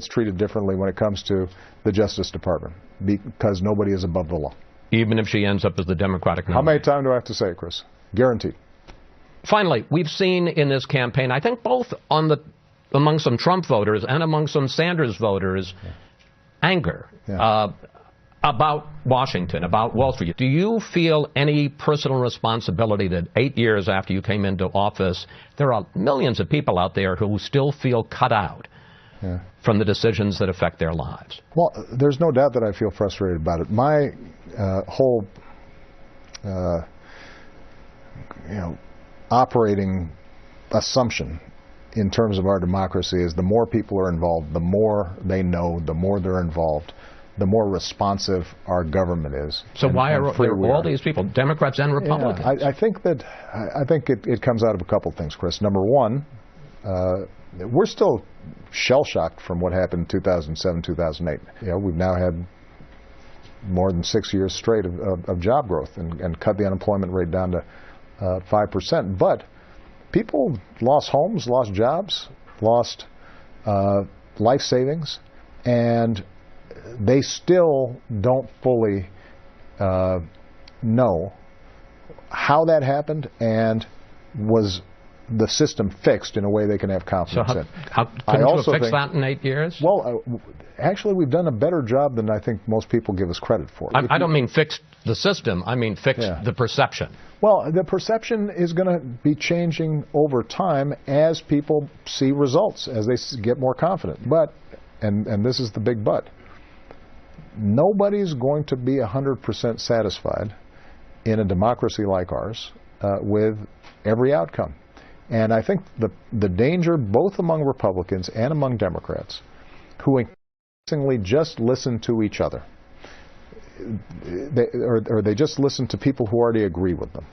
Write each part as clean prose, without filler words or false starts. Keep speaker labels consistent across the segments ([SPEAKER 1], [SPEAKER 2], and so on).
[SPEAKER 1] It's treated differently when it comes to the Justice Department because nobody is above the law.
[SPEAKER 2] Even if she ends up as the Democratic nominee.
[SPEAKER 1] How many times do I have to say it, Chris? Guaranteed.
[SPEAKER 2] Finally, we've seen in this campaign, I think both among some Trump voters and among some Sanders voters, anger about Washington, about Wall Street. Do you feel any personal responsibility that 8 years after you came into office, there are millions of people out there who still feel cut out from the decisions that affect their lives?
[SPEAKER 1] Well, there's no doubt that I feel frustrated about it. My whole operating assumption in terms of our democracy is the more people are involved, the more they know, the more they're involved, the more responsive our government is.
[SPEAKER 2] So why are all these people, Democrats and Republicans?
[SPEAKER 1] I think it comes out of a couple things, Chris. Number one, we're still shell-shocked from what happened in 2007, 2008. We've now had more than 6 years straight of job growth and cut the unemployment rate down to 5%. But people lost homes, lost jobs, lost life savings, and they still don't fully know how that happened and was the system fixed in a way they can have confidence in.
[SPEAKER 2] How couldn't you have fixed that in 8 years?
[SPEAKER 1] Well, actually, we've done a better job than I think most people give us credit for.
[SPEAKER 2] I don't mean fix the system. I mean fix the perception.
[SPEAKER 1] Well, the perception is going to be changing over time as people see results, as they get more confident. But, and this is the big but, nobody's going to be 100% satisfied in a democracy like ours with every outcome. And I think the danger, both among Republicans and among Democrats, who increasingly just listen to each other, or they just listen to people who already agree with them.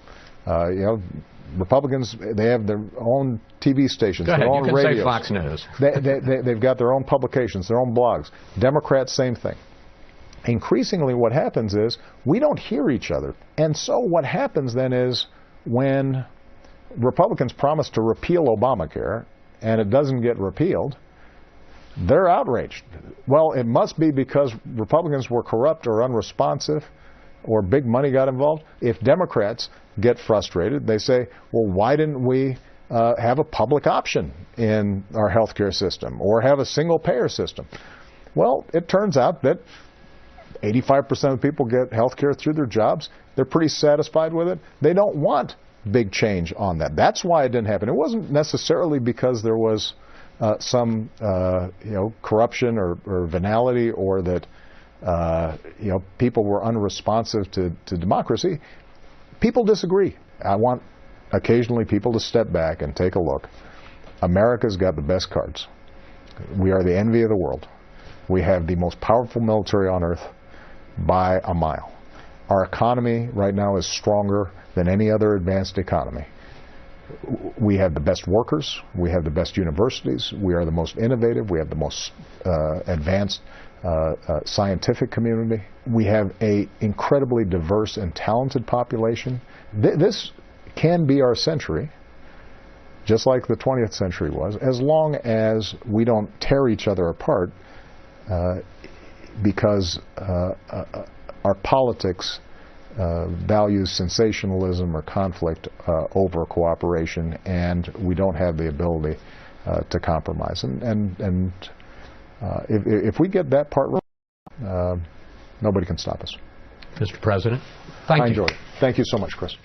[SPEAKER 1] Republicans, they have their own TV stations, their own radios.
[SPEAKER 2] Say Fox News.
[SPEAKER 1] They've got their own publications, their own blogs. Democrats, same thing. Increasingly what happens is we don't hear each other. And so what happens then is when Republicans promise to repeal Obamacare and it doesn't get repealed, they're outraged. Well, it must be because Republicans were corrupt or unresponsive or big money got involved. If Democrats get frustrated, they say, well, why didn't we have a public option in our health care system or have a single-payer system? Well, it turns out that 85% of people get health care through their jobs. They're pretty satisfied with it. They don't want big change on that. That's why it didn't happen. It wasn't necessarily because there was some corruption or venality or that people were unresponsive to democracy. People disagree. I want occasionally people to step back and take a look. America's got the best cards. We are the envy of the world. We have the most powerful military on earth by a mile. Our economy right now is stronger than any other advanced economy. We have the best workers. We have the best universities. We are the most innovative. We have the most advanced scientific community. We have an incredibly diverse and talented population. This can be our century, just like the 20th century was, as long as we don't tear each other apart because our politics values sensationalism or conflict over cooperation, and we don't have the ability to compromise. And if we get that part right, nobody can stop us.
[SPEAKER 2] Mr. President, thank you.
[SPEAKER 1] I enjoyed it. Thank you so much, Chris.